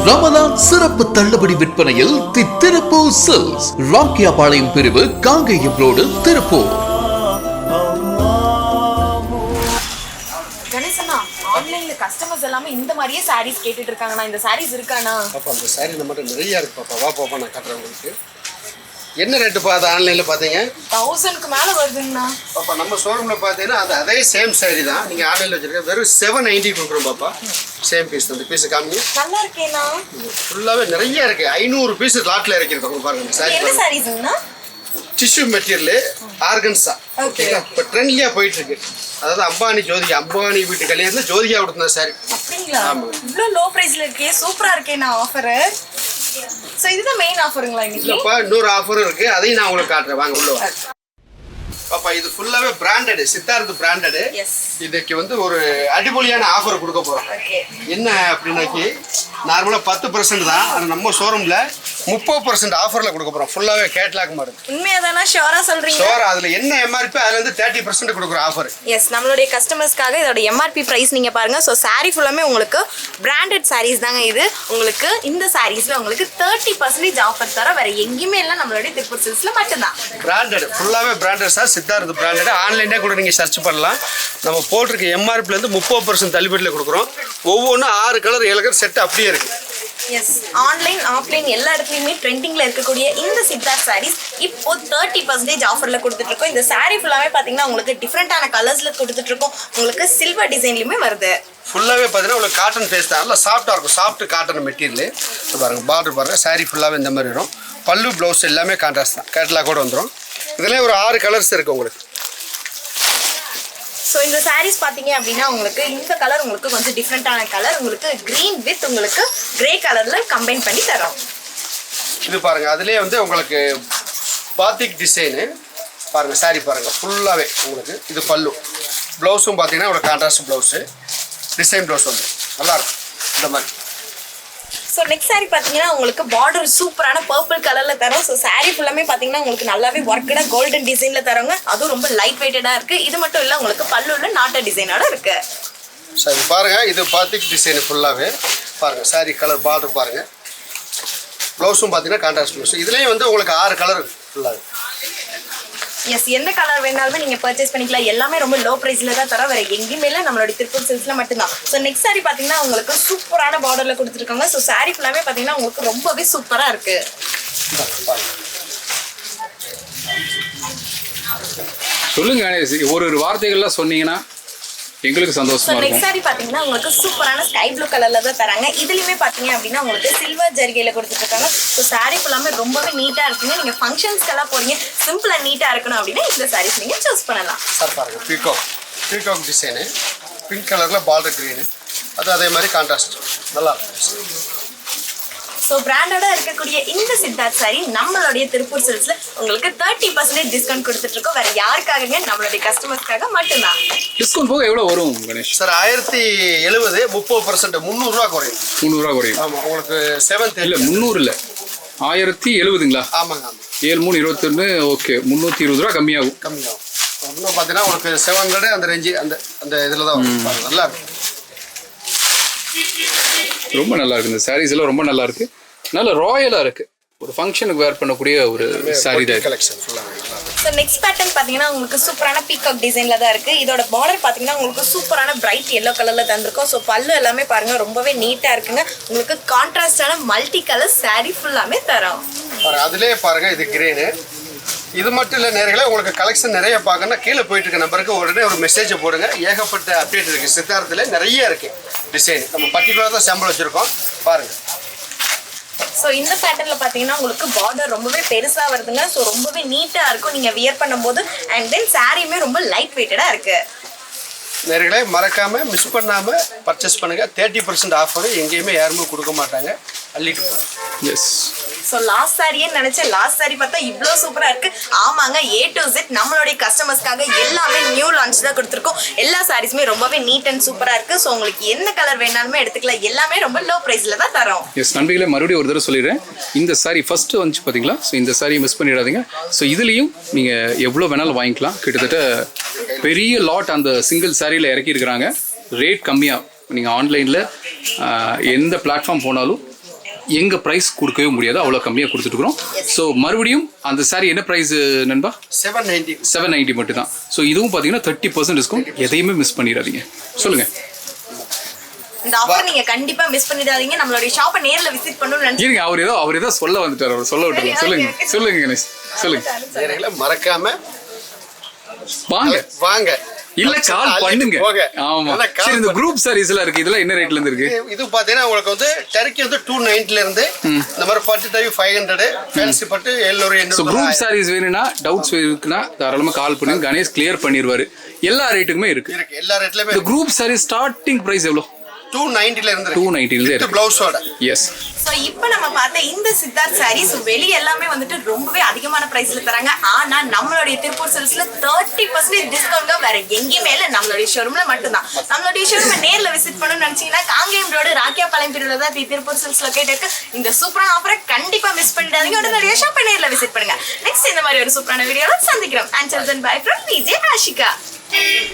ரமலான் சிறப்பு தள்ளுபடி விற்பனையில் தி திருப்பூர் சில்க்ஸ், ராக்கியாபாளையம் பிரிவு, காங்கேயம் ரோடு, திருப்பூர். கணேசனா, ஆன்லைன்ல கஸ்டமர்ஸ் எல்லாமே இந்த மாதிரியே சாரீஸ் கேட்டுட்டு இருக்காங்கண்ணா. இந்த சாரீஸ் இருக்காண்ணா? பாப்பா அந்த சாரீ நம்மகிட்ட நிறைய இருக்கு பாப்பா. வா பாப்பா, நான் காட்டுறேன் உங்களுக்கு. என்ன ரேட்டு பார்த்து ஆன்லைனில் பார்த்தீங்க? 1000க்கு மேலே வருதுங்கண்ணா. பாப்பா நம்ம ஷோரூமில் பார்த்தீங்கன்னா அது அதே சேம் சாரீ தான். நீங்கள் ஆன்லைனில் வச்சுருக்க வெறும் 790 கொடுக்குறோம் பாப்பா. சேம் பீஸ் தான். இந்த பீஸ் காமிங்க. நல்லா இருக்கேண்ணா. ஃபுல்லாகவே நிறைய இருக்குது. 500 பீஸ் லாட்டில் இறக்கிருக்கோம் பாருங்க. சாரீ என்ன சாரீஸ்ங்கண்ணா? Tissue material, organza. ஓகேங்களா? இப்போ ட்ரெண்ட்லியாக போயிட்டு இருக்கு. அதாவது அம்பானி வீட்டு கல்யாணத்தில் ஜோதிகா கொடுத்த சாரி. அப்படிங்களா? இவ்வளோ லோ ப்ரைஸ்ல இருக்கே, சூப்பரா இருக்கேண்ணா ஆஃபரு. ஸோ இதுதான் மெயின் ஆஃபருங்களா இன்னைக்கு? இல்லைப்பா, இன்னொரு ஆஃபரும் இருக்கு. அதையும் நான் உங்களுக்கு காட்டுறேன். வாங்க உள்ள வாங்க. பாப்பா இது ஃபுல்லாவே பிராண்டட், சித்தார்த் பிராண்டட். இதுக்கு வந்து ஒரு அடிபொலியான ஆஃபர் கொடுக்க போறோம். என்ன அப்படின்னாக்கி நார்மலா 10% தான், ஆனால் நம்ம ஷோரூம்ல 30% ஆஃபர்ல கொடுக்க போறோம். ஃபுல்லாவே கேட்லாக் மாடல். உண்மையாதானா? ஷோரா சொல்றீங்க? ஷோரா. அதுல என்ன எம்ஆர்பி, அதுல இருந்து 30% கொடுக்குற ஆஃபர். எஸ், நம்மளுடைய கஸ்டமர்ஸ்க்காக இதோட எம்ஆர்பி பிரைஸ் நீங்க பாருங்க. ஸோ சாரீ ஃபுல்லாமே உங்களுக்கு பிராண்டட் சாரீஸ் தாங்க. இது உங்களுக்கு இந்த சாரீஸ்ல உங்களுக்கு 30% ஆஃபர் தர வேற எங்கேயுமே இல்லை, நம்மளுடைய திருப்பூர் சில்க்ஸ்ல மட்டும்தான். பிராண்டட், ஃபுல்லாவே பிராண்டட் சார். சித்தார்த் பிராண்டட். ஆன்லைனே கூட நீங்க சர்ச் பண்ணலாம். நம்ம போட்டிருக்க எம்ஆர்பில இருந்து 30% தள்ளுபடியில் கொடுக்குறோம். ஒவ்வொன்றும் 6 கலர் 7 கலர் செட் அப்படியே இருக்கு. எஸ், ஆன்லைன் ஆஃப்லைன் எல்லா இடத்துலையுமே ட்ரெண்டிங்ல இருக்கக்கூடிய இந்த சித்தார்த் சாரீஸ் இப்போ 30% ஆஃபர்ல கொடுத்துட்டு இருக்கோம். இந்த சாரீ ஃபுல்லாவே பாத்தீங்கன்னா உங்களுக்கு டிஃப்ரெண்டான கலர்ஸ்ல கொடுத்துட்டு இருக்கோம். உங்களுக்கு சில்வர் டிசைன்லயுமே வருது. ஃபுல்லாவே பாத்தீங்கன்னா உங்களுக்கு காட்டன் பேஸ் தான். நல்லா சாஃப்டா இருக்கும். சாஃப்ட் காட்டன் மெட்டீரியல் பாருங்க. பார்டர் பாருங்க. சாரீ ஃபுல்லாவே இந்த மாதிரி வரும். பல்லு பிளவுஸ் எல்லாமே கான்ட்ராஸ்ட் தான். கேட்லாக் கூட வந்துடும். இதுல ஒரு 6 கலர்ஸ் இருக்கு உங்களுக்கு. ஸோ இந்த சாரீஸ் பார்த்தீங்க அப்படின்னா உங்களுக்கு இந்த கலர் உங்களுக்கு கொஞ்சம் டிஃப்ரெண்டான கலர். உங்களுக்கு க்ரீன் வித் உங்களுக்கு கிரே கலர்ல கம்பைன் பண்ணி தரோம். இது பாருங்க. அதுலேயே வந்து உங்களுக்கு பாத்திக் டிசைனு பாருங்க. சாரி பாருங்க ஃபுல்லாகவே உங்களுக்கு. இது பல்லு. ப்ளவுஸும் பார்த்தீங்கன்னா உங்களுக்கு கான்ட்ராஸ்ட் ப்ளவுஸு, டிசைன் ப்ளவுஸ் வந்து நல்லாயிருக்கும் இந்த மாதிரி. ஸோ நெக்ஸ்ட் சாரீ பார்த்தீங்கன்னா உங்களுக்கு பார்டர் சூப்பரான பர்பிள் கலரில் தரோம். ஸோ சாரீ ஃபுல்லாமே பார்த்தீங்கன்னா உங்களுக்கு நல்லாவே ஒர்க்கடாக கோல்டன் டிசைனில் தரோங்க. அதுவும் ரொம்ப லைட் வெயிட்டடாக இருக்குது. இது மட்டும் இல்லை, உங்களுக்கு பல்லுல நாட்ட டிசைனோட இருக்குது. சரி பாருங்க. இது பாத்திக் டிசைன் ஃபுல்லாகவே பாருங்க. சாரி கலர் பார்டர் பாருங்க. ப்ளவுஸும் பார்த்தீங்கன்னா கான்ட்ராஸ்ட் ப்ளவுஸ். இதுலேயும் வந்து உங்களுக்கு 6 கலர் ஃபுல்லாக. எஸ், எந்த கலர் வேணாலுமே நீங்கள் பர்ச்சேஸ் பண்ணிக்கலாம். எல்லாமே ரொம்ப லோ ப்ரைஸில் தான் தரோம். வேறு எங்கேயுமே இல்லை, நம்மளுடைய திருப்பூர் சில்க்ஸில் மட்டும்தான். ஸோ நெக்ஸ்ட் சாரீ பார்த்தீங்கன்னா உங்களுக்கு சூப்பரான பார்டரில் கொடுத்துருக்காங்க. ஸோ சாரீ ஃபுல்லாகவே பார்த்தீங்கன்னா உங்களுக்கு ரொம்பவே சூப்பராக இருக்குது. சொல்லுங்க கணேஷ், ஒரு வார்த்தைகள்லாம் சொன்னீங்கன்னா எங்களுக்கு சந்தோஷமா இருக்கும். நெக்ஸ்ட் சாரீ பாத்தீங்கன்னா உங்களுக்கு சூப்பரான ஸ்கை ப்ளூ கலர்ல தான் தராங்க. இதுலயுமே பாத்தீங்க அப்படின்னா உங்களுக்கு சில்வர் ஜரிகையில கொடுத்துட்டு இருக்காங்க. ஸோ சாரீ ஃபுல்லாமே ரொம்பவே நீட்டா இருக்குங்க. நீங்க ஃபங்க்ஷன்ஸ்க்கெல்லாம் போறீங்க, சிம்பிளா நீட்டா இருக்கணும் அப்படின்னா இந்த சாரீஸ் நீங்க சூஸ் பண்ணலாம். சார் பாருங்க. பீகாக் டிசைனு, பிங்க் கலர்ல பார்டர் கிரீனு, அது அதே மாதிரி கான்ட்ராஸ்ட் நல்லா இருக்கும். ஸோ பிராண்டடா இருக்கக்கூடிய இந்த சித்தார்த் சாரீ நம்மளுடைய திருப்பூர் சில்க்ஸ்ல உங்களுக்கு 30% டிஸ்கவுண்ட் கொடுத்துட்டு இருக்கோம். வேற யாருக்காகங்க? நம்மளுடைய கஸ்டமர்ஸ்க்காக மட்டும்தான். டிஸ்கவுண்ட் போக எவ்வளவு வரும் கணேஷ்? சார் 1070 30% 300 ரூபா குறையும். 300 ரூபா குறையும். ஆமா உங்களுக்கு 7 இல்ல 300 இல்ல 1070ங்களா? ஆமாங்க. 7/3 21. ஓகே, 320 ரூபா கம்மியாகும். கம்மியாகும். இன்னும் பார்த்தீங்கன்னா உங்களுக்கு 700 அந்த ரேஞ்சு அந்த இதில் தான் வரும். நல்லா இருக்கும். ரொம்ப நல்லா இருக்கு. இந்த சாரீஸ் எல்லாம் ரொம்ப நல்லா இருக்கு. நல்ல ராயலா இருக்கு. ஒரு ஃபங்க்ஷனுக்கு வேர் பண்ணக்கூடிய ஒரு சாரி தான் கலெக்ஷன் ஃபுல்லாக. ஸோ நெக்ஸ்ட் பேட்டர்ன் பார்த்தீங்கன்னா உங்களுக்கு சூப்பரான பீகாக் டிசைனில் தான் இருக்குது. இதோட பார்டர் பார்த்தீங்கன்னா உங்களுக்கு சூப்பரான பிரைட் எல்லோ கலரில் தந்திருக்கும். ஸோ பல்லு எல்லாமே பாருங்கள் ரொம்பவே நீட்டாக இருக்குங்க. உங்களுக்கு கான்ட்ராஸ்டான மல்டி கலர் சாரீ ஃபுல்லாமே தரோம். அதுலேயே பாருங்கள். இது கிரீனு. இது மட்டும் இல்லை நேர்களே, உங்களுக்கு கலெக்ஷன் நிறைய பார்க்கணும்னா கீழே போயிட்டு இருக்க நம்பருக்கு உடனே ஒரு மெசேஜை போடுங்க. ஏகப்பட்ட அப்டேட் இருக்குது. சித்தார்த்தில் நிறைய இருக்குது டிசைன். நம்ம பர்டிகுலராக தான் சாம்பிள் வச்சுருக்கோம் பாருங்கள். ஸோ இந்த பேட்டர்னில் பார்த்தீங்கன்னா உங்களுக்கு பார்டர் ரொம்பவே பெருசாக வருதுங்க. ஸோ ரொம்பவே நீட்டாக இருக்கும் நீங்கள் வியர் பண்ணும்போது. அண்ட் தென் சாரியுமே ரொம்ப லைட் வெயிட்டடாக இருக்குது. நேர்களே மறக்காமல் மிஸ் பண்ணாமல் பர்ச்சேஸ் பண்ணுங்கள். 30% ஆஃபர் எங்கேயுமே யாருமே கொடுக்க மாட்டாங்க. அள்ளிட்டு போகிறோம். எஸ். ஸோ லாஸ்ட் சாரியே நினைச்சேன். லாஸ்ட் சாரி பார்த்தா இவ்வளோ சூப்பராக இருக்கு. ஆமாங்க, A to Z நம்மளுடைய கஸ்டமர்ஸ்க்காக எல்லாமே நியூ லான்ச் தான் கொடுத்துருக்கோம். எல்லா சாரீஸுமே ரொம்பவே நீட் அண்ட் சூப்பராக இருக்கு. ஸோ உங்களுக்கு எந்த கலர் வேணாலுமே எடுத்துக்கலாம். எல்லாமே ரொம்ப லோ ப்ரைஸில் தான் தரோம். எஸ் நண்பர்களே, மறுபடியும் ஒரு தடவை சொல்லிடுறேன். இந்த சாரி ஃபர்ஸ்ட் வந்துச்சு பார்த்தீங்களா? ஸோ இந்த சாரியை மிஸ் பண்ணிடாதீங்க. ஸோ இதுலேயும் நீங்கள் எவ்வளோ வேணாலும் வாங்கிக்கலாம். கிட்டத்தட்ட பெரிய லாட் அந்த சிங்கிள் சாரியில் இறக்கியிருக்கிறாங்க. ரேட் கம்மியாக. நீங்கள் ஆன்லைனில் எந்த பிளாட்ஃபார்ம் போனாலும் எங்கள் ப்ரைஸ் கொடுக்கவே முடியாது, அவ்வளோ கம்மியாக கொடுத்துட்ருக்குறோம். ஸோ மறுபடியும் அந்த சாரி என்ன ப்ரைஸ் நண்பா? 790 மட்டும் தான். ஸோ இதுவும் பார்த்தீங்கன்னா 30% டிஸ்கவுண்ட். எதையுமே மிஸ் பண்ணிடாதீங்க. சொல்லுங்கள். இந்த ஆஃபர் நீங்க கண்டிப்பா மிஸ் பண்ணிடாதீங்க. நம்மளுடைய ஷாப்பை நேர்ல விசிட் பண்ணணும்னு நினைச்சீங்க. அவர் ஏதோ சொல்ல வந்துட்டார். அவர் சொல்ல விட்டுருங்க. சொல்லுங்க கணேஷ், சொல்லுங்க. மறக்காம வாங்க இல்ல கால் பண்ணுங்க. ஆமா சரி, இந்த குரூப் சாரீஸ் எல்லாம் இருக்கு, இதெல்லாம் என்ன ரேட்ல இருந்து இருக்கு? இது பாத்தீங்கன்னா உங்களுக்கு வந்து டர்க்கி வந்து 290 இருந்து இந்த மாதிரி பட்டு டைப் 500, ஃபேன்சி பட்டு 700. சோ குரூப் சாரீஸ் வேணும்னா, டவுட்ஸ் இருக்குன்னா தாராளமா கால் பண்ணுங்க. கணேஷ் கிளியர் பண்ணிடுவாரு. எல்லா ரேட்டுக்குமே இருக்கு. எல்லா ரேட்லயுமே. இந்த குரூப் சாரீஸ் ஸ்டார்டிங் பிரைஸ் எவ்வளவு? 290 இருந்து 290 இருந்து பிளவுஸோட. எஸ். சோ இப்போ நம்ம பார்த்த இந்த சித்தார்த் சாரீஸ் வெளிய எல்லாமே வந்துட்டு ரொம்பவே அதிகமான பிரைஸ்ல தராங்க. ஆனா நம்மளுடைய திருப்பூர் சில்க்ஸ்ல 30% டிஸ்கவுண்ட் வேற எங்கேயுமே இல்ல, நம்மளுடைய ஷோரூம்ல மட்டும்தான். நம்மளுடைய ஷோரூம் நேர்ல விசிட் பண்ணணும்னு நினைச்சீங்கன்னா காங்கேயம் ரோடு ராக்கியாபாளையம் பிரிவுல தான் திருப்பூர் சில்க்ஸ் லொகேட் இருக்கு. இந்த சூப்பரான ஆஃபரை கண்டிப்பா மிஸ் பண்ணிடாதீங்க. உடனடியா ஷாப்பை நேர்ல விசிட் பண்ணுங்க. நெக்ஸ்ட் இந்த மாதிரி ஒரு சூப்பரான வீடியோல சந்திக்கிறோம். Until then, bye from VJ Ashika.